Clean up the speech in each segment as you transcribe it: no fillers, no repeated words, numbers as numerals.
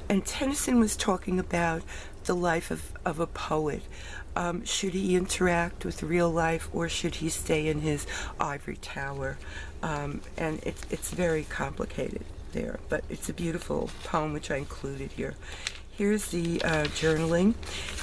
And Tennyson was talking about the life of a poet. Should he interact with real life, or should he stay in his ivory tower? And it's very complicated there, but it's a beautiful poem which I included here. Here's the journaling.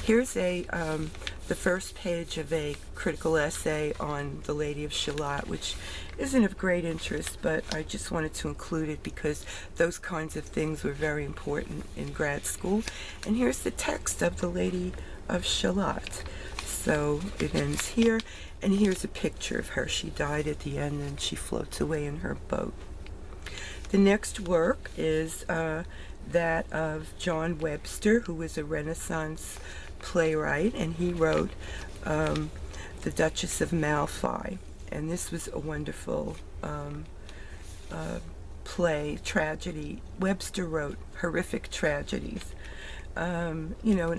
Here's the first page of a critical essay on the Lady of Shalott, which isn't of great interest, but I just wanted to include it because those kinds of things were very important in grad school. And here's the text of the Lady of Shalott. So it ends here, and here's a picture of her. She died at the end, and she floats away in her boat. The next work is that of John Webster, who was a Renaissance playwright, and he wrote The Duchess of Malfi. And this was a wonderful play, tragedy. Webster wrote horrific tragedies. And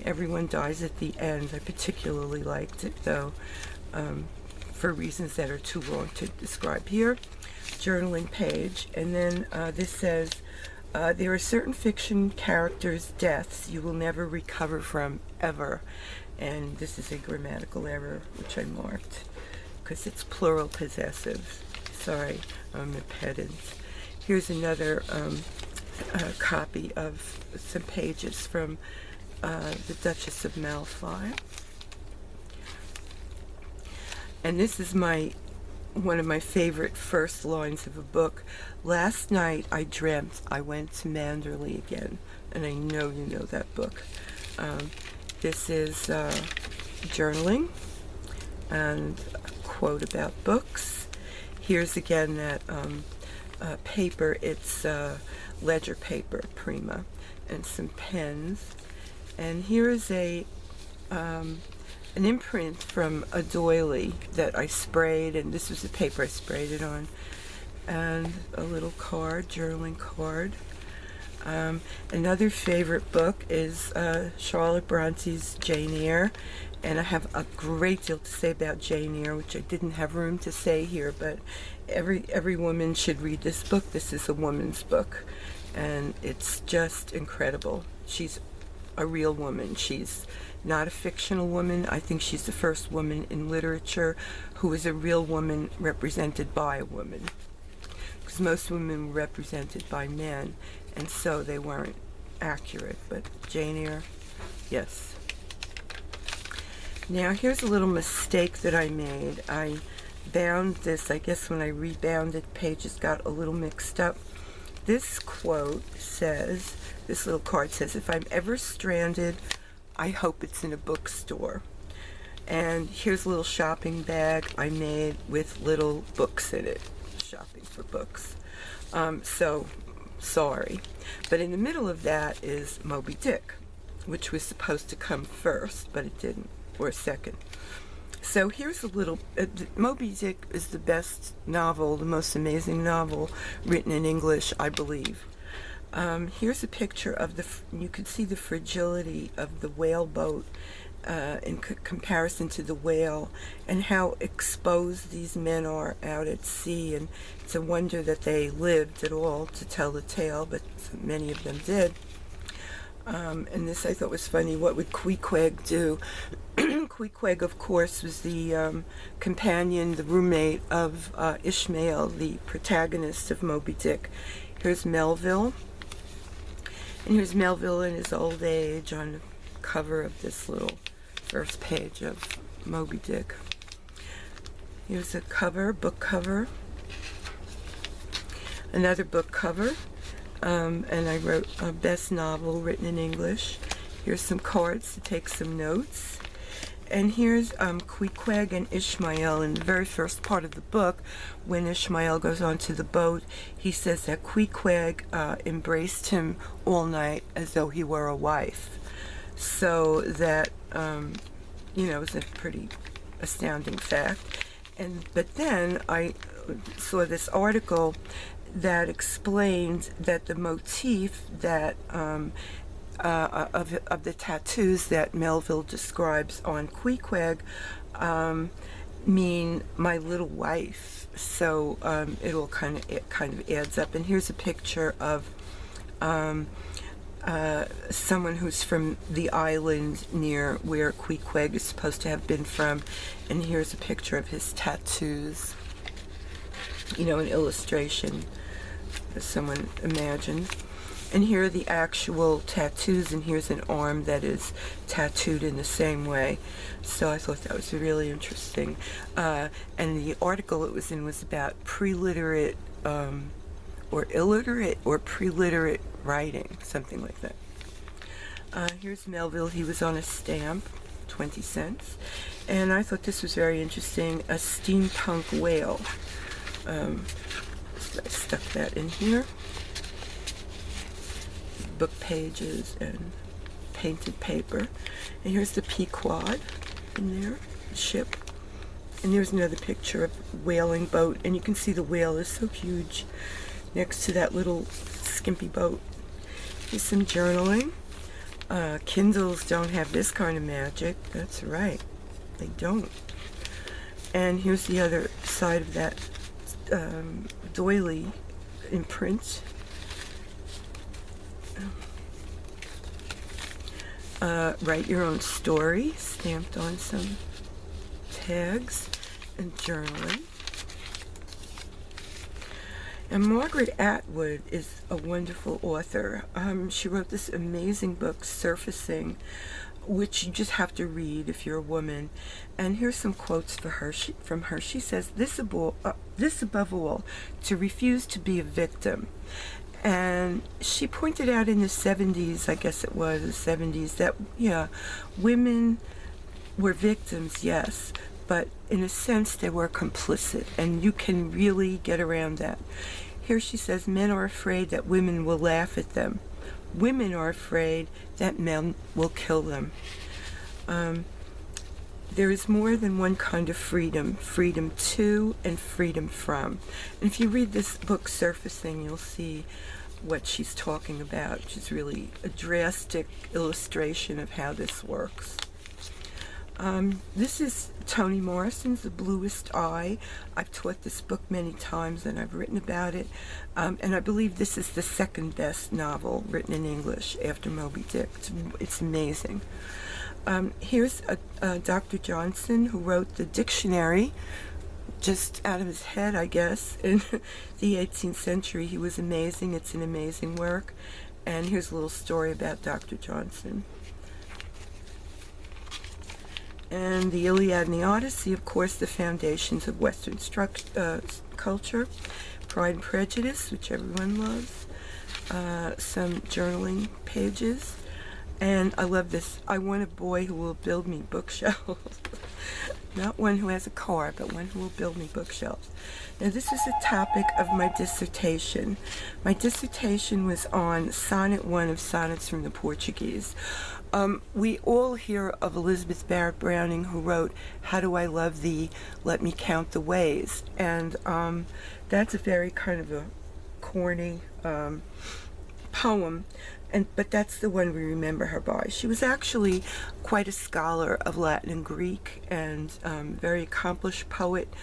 everyone dies at the end. I particularly liked it, though, for reasons that are too long to describe here. Journaling page, and then this says, there are certain fiction characters' deaths you will never recover from, ever. And this is a grammatical error, which I marked, because it's plural possessive. Sorry, I'm a pedant. Here's another copy of some pages from The Duchess of Malfi. And this is one of my favorite first lines of a book. Last night I dreamt I went to Manderley again. And I know you know that book. This is journaling and a quote about books. Here's again that paper. It's ledger paper, Prima, and some pens. And here is an imprint from a doily that I sprayed, and this was the paper I sprayed it on, and a little card, journaling card. Another favorite book is Charlotte Bronte's Jane Eyre, and I have a great deal to say about Jane Eyre, which I didn't have room to say here, but every woman should read this book. This is a woman's book, and it's just incredible. She's a real woman. She's not a fictional woman. I think she's the first woman in literature who is a real woman represented by a woman, because most women were represented by men, and so they weren't accurate. But Jane Eyre, yes. Now here's a little mistake that I made. I bound this, I guess when I rebounded, pages got a little mixed up. This quote says, this little card says, if I'm ever stranded, I hope it's in a bookstore. And here's a little shopping bag I made with little books in it, shopping for books. So, sorry. But in the middle of that is Moby Dick, which was supposed to come first, but it didn't, or second. So here's a little, Moby Dick is the best novel, the most amazing novel written in English, I believe. Here's a picture of you can see the fragility of the whaleboat in comparison to the whale, and how exposed these men are out at sea, and it's a wonder that they lived at all to tell the tale, but many of them did. And this I thought was funny. What would Queequeg do? Queequeg, of course, was the companion, the roommate of Ishmael, the protagonist of Moby Dick. Here's Melville. And here's Melville in his old age on the cover of this little first page of Moby Dick. Here's a cover, book cover. Another book cover. And I wrote a best novel written in English. Here's some cards to take some notes. And here's Queequeg and Ishmael in the very first part of the book. When Ishmael goes onto the boat, he says that Queequeg embraced him all night as though he were a wife. So that, is a pretty astounding fact. But then I saw this article that explained that the motif that of the tattoos that Melville describes on Queequeg mean my little wife. So it kind of adds up. And here's a picture of someone who's from the island near where Queequeg is supposed to have been from, and here's a picture of his tattoos. You know, an illustration, as someone imagined. And here are the actual tattoos, and here's an arm that is tattooed in the same way. So I thought that was really interesting. And the article it was in was about pre-literate or illiterate or pre-literate writing, something like that. Here's Melville. He was on a stamp, 20 cents. And I thought this was very interesting, a steampunk whale. So I stuck that in here. Book pages and painted paper. And here's the Pequod in there, the ship. And there's another picture of a whaling boat, and you can see the whale is so huge next to that little skimpy boat. Here's some journaling. Kindles don't have this kind of magic. That's right, they don't. And here's the other side of that doily in print. Write your own story, stamped on some tags, and journaling. And Margaret Atwood is a wonderful author. She wrote this amazing book, Surfacing, which you just have to read if you're a woman. And here's some quotes for her. From her. She says, this above all, to refuse to be a victim. And she pointed out in the 70s, I guess it was the 70s, that, yeah, women were victims, yes, but in a sense they were complicit, and you can really get around that. Here she says, men are afraid that women will laugh at them. Women are afraid that men will kill them. There is more than one kind of freedom, freedom to and freedom from. And if you read this book, Surfacing, you'll see what she's talking about, which is really a drastic illustration of how this works. This is Toni Morrison's The Bluest Eye. I've taught this book many times and I've written about it. And I believe this is the second best novel written in English after Moby Dick. It's amazing. Here's Dr. Johnson, who wrote the dictionary just out of his head, I guess, in the 18th century. He was amazing. It's an amazing work. And here's a little story about Dr. Johnson. And the Iliad and the Odyssey, of course, the foundations of Western culture. Pride and Prejudice, which everyone loves. Some journaling pages. And I love this. I want a boy who will build me bookshelves. Not one who has a car, but one who will build me bookshelves. Now, this is the topic of my dissertation. My dissertation was on Sonnet 1 of Sonnets from the Portuguese. We all hear of Elizabeth Barrett Browning, who wrote, How Do I Love Thee? Let Me Count the Ways. And that's a very kind of a corny poem. But that's the one we remember her by. She was actually quite a scholar of Latin and Greek, and very accomplished poet.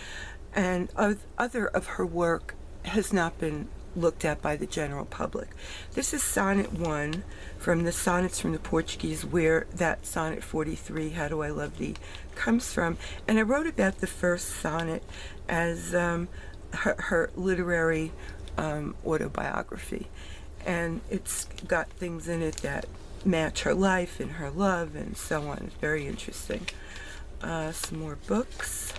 And other of her work has not been looked at by the general public. This is Sonnet 1 from the Sonnets from the Portuguese, where that Sonnet 43, How Do I Love Thee, comes from. And I wrote about the first sonnet as her literary autobiography. And it's got things in it that match her life and her love and so on. It's very interesting. Some more books.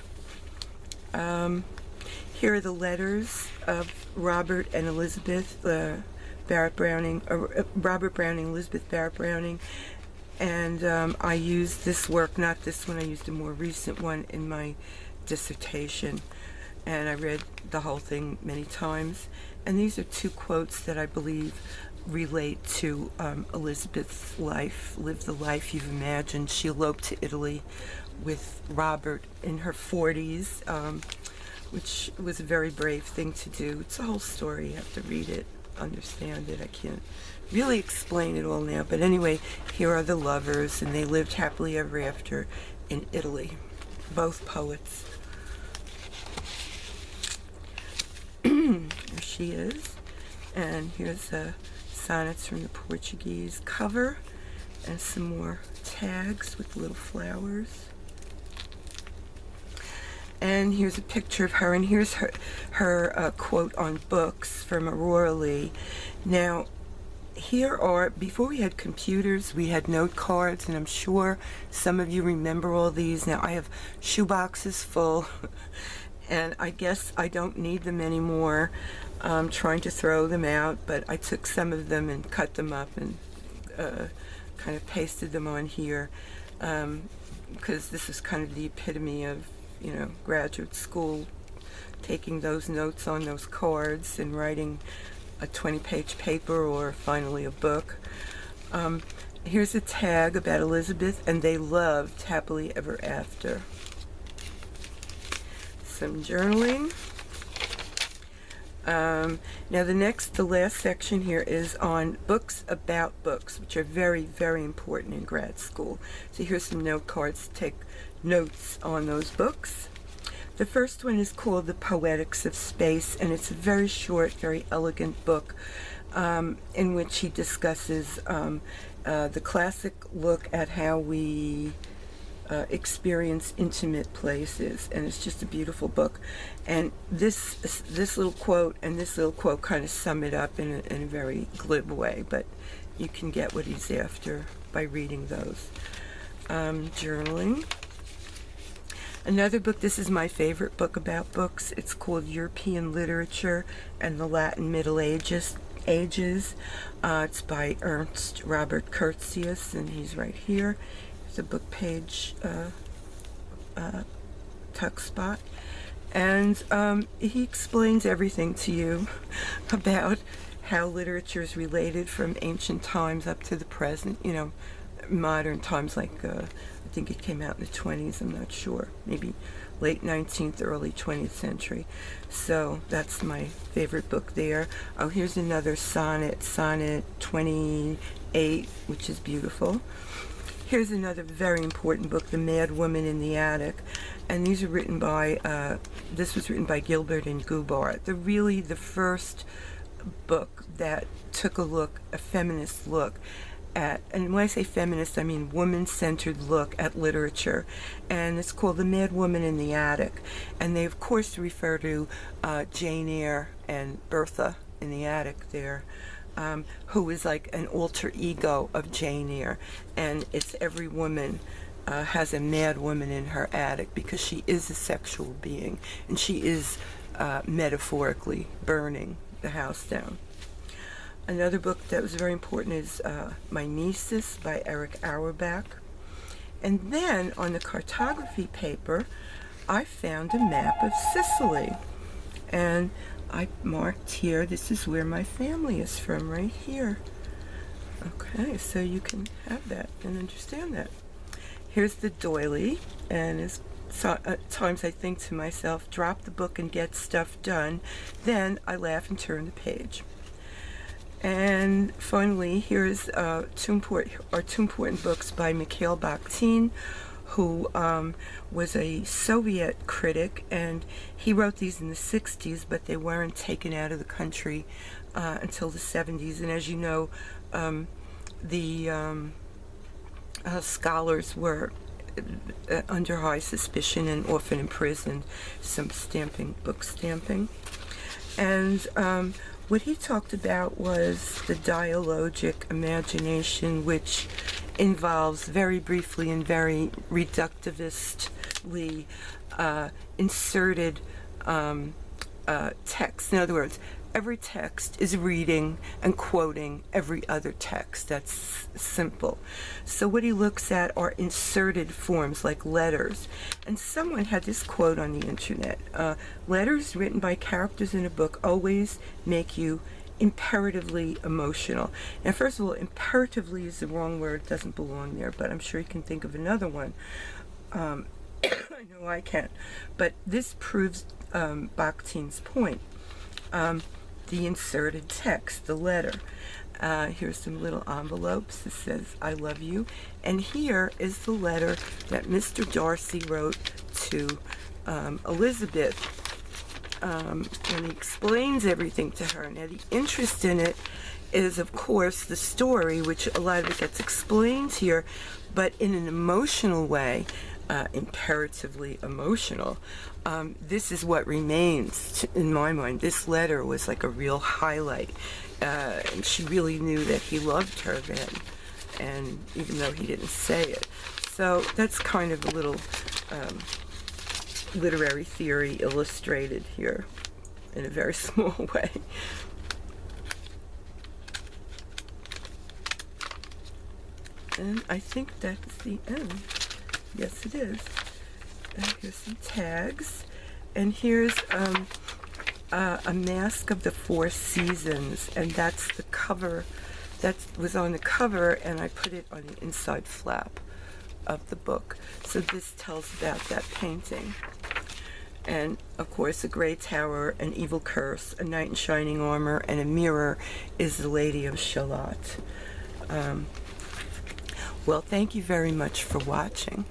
Here are the letters of Robert and Elizabeth Barrett Browning, Robert Browning, Elizabeth Barrett Browning. And I used this work, not this one, I used a more recent one in my dissertation. And I read the whole thing many times. And these are two quotes that I believe relate to Elizabeth's life. Live the life you've imagined. She eloped to Italy with Robert in her 40s, which was a very brave thing to do. It's a whole story. You have to read it, understand it. I can't really explain it all now. But anyway, here are the lovers, and they lived happily ever after in Italy. Both poets. Here she is, and here's Sonnets from the Portuguese cover, and some more tags with little flowers. And here's a picture of her, and here's her quote on books from Aurora Leigh. Now, here are, before we had computers, we had note cards, and I'm sure some of you remember all these. Now, I have shoeboxes full, and I guess I don't need them anymore. I'm trying to throw them out, but I took some of them and cut them up and kind of pasted them on here, because this is kind of the epitome of, you know, graduate school, taking those notes on those cards and writing a 20-page paper or finally a book. Here's a tag about Elizabeth, and they loved Happily Ever After. Some journaling. Now the last section here is on books about books, which are very, very important in grad school. So here's some note cards to take notes on those books. The first one is called The Poetics of Space, and it's a very short, very elegant book in which he discusses the classic look at how we experience intimate places, and it's just a beautiful book. And this little quote and this little quote kind of sum it up in a very glib way, but you can get what he's after by reading those. Journaling. Another book, this is my favorite book about books. It's called European Literature and the Latin Middle Ages. It's by Ernst Robert Curtius, and he's right here. It's a book page tuck spot. And he explains everything to you about how literature is related from ancient times up to the present, you know, modern times, like I think it came out in the 20s, I'm not sure, maybe late 19th, early 20th century. So that's my favorite book there. Oh, here's another sonnet, Sonnet 28, which is beautiful. Here's another very important book, The Mad Woman in the Attic, and these are written by, this was written by Gilbert and Gubar. The first book that took a feminist look at, and when I say feminist, I mean woman-centered look at literature, and it's called The Mad Woman in the Attic, and they of course refer to Jane Eyre and Bertha in the Attic there, who is like an alter ego of Jane Eyre, and it's every woman has a mad woman in her attic because she is a sexual being, and she is metaphorically burning the house down. Another book that was very important is Mimesis by Eric Auerbach. And then on the cartography paper, I found a map of Sicily. And I marked here, this is where my family is from, right here. Okay, so you can have that and understand that. Here's the doily, and at times I think to myself, drop the book and get stuff done. Then I laugh and turn the page. And finally, here's two important books by Mikhail Bakhtin, who was a Soviet critic, and he wrote these in the 60s, but they weren't taken out of the country until the 70s. And as you know, the scholars were under high suspicion and often imprisoned, some book stamping. And what he talked about was the dialogic imagination, which involves, very briefly and very reductivistly, inserted text. In other words, every text is reading and quoting every other text. That's simple. So what he looks at are inserted forms like letters. And someone had this quote on the internet. Letters written by characters in a book always make you imperatively emotional. And first of all, imperatively is the wrong word, it doesn't belong there, but I'm sure you can think of another one. I know I can. But this proves Bakhtin's point. The inserted text, the letter. Here's some little envelopes that says, I love you. And here is the letter that Mr. Darcy wrote to Elizabeth, and he explains everything to her. Now, the interest in it is, of course, the story, which a lot of it gets explained here, but in an emotional way, imperatively emotional. This is what remains in my mind. This letter was like a real highlight, and she really knew that he loved her then, and even though he didn't say it. So that's kind of a little literary theory illustrated here in a very small way. And I think that's the end. Yes, it is. And here's some tags. And here's a mask of the Four Seasons, and that's the cover. That was on the cover, and I put it on the inside flap of the book. So this tells about that painting. And, of course, a gray tower, an evil curse, a knight in shining armor, and a mirror is the Lady of Shalott. Well, thank you very much for watching.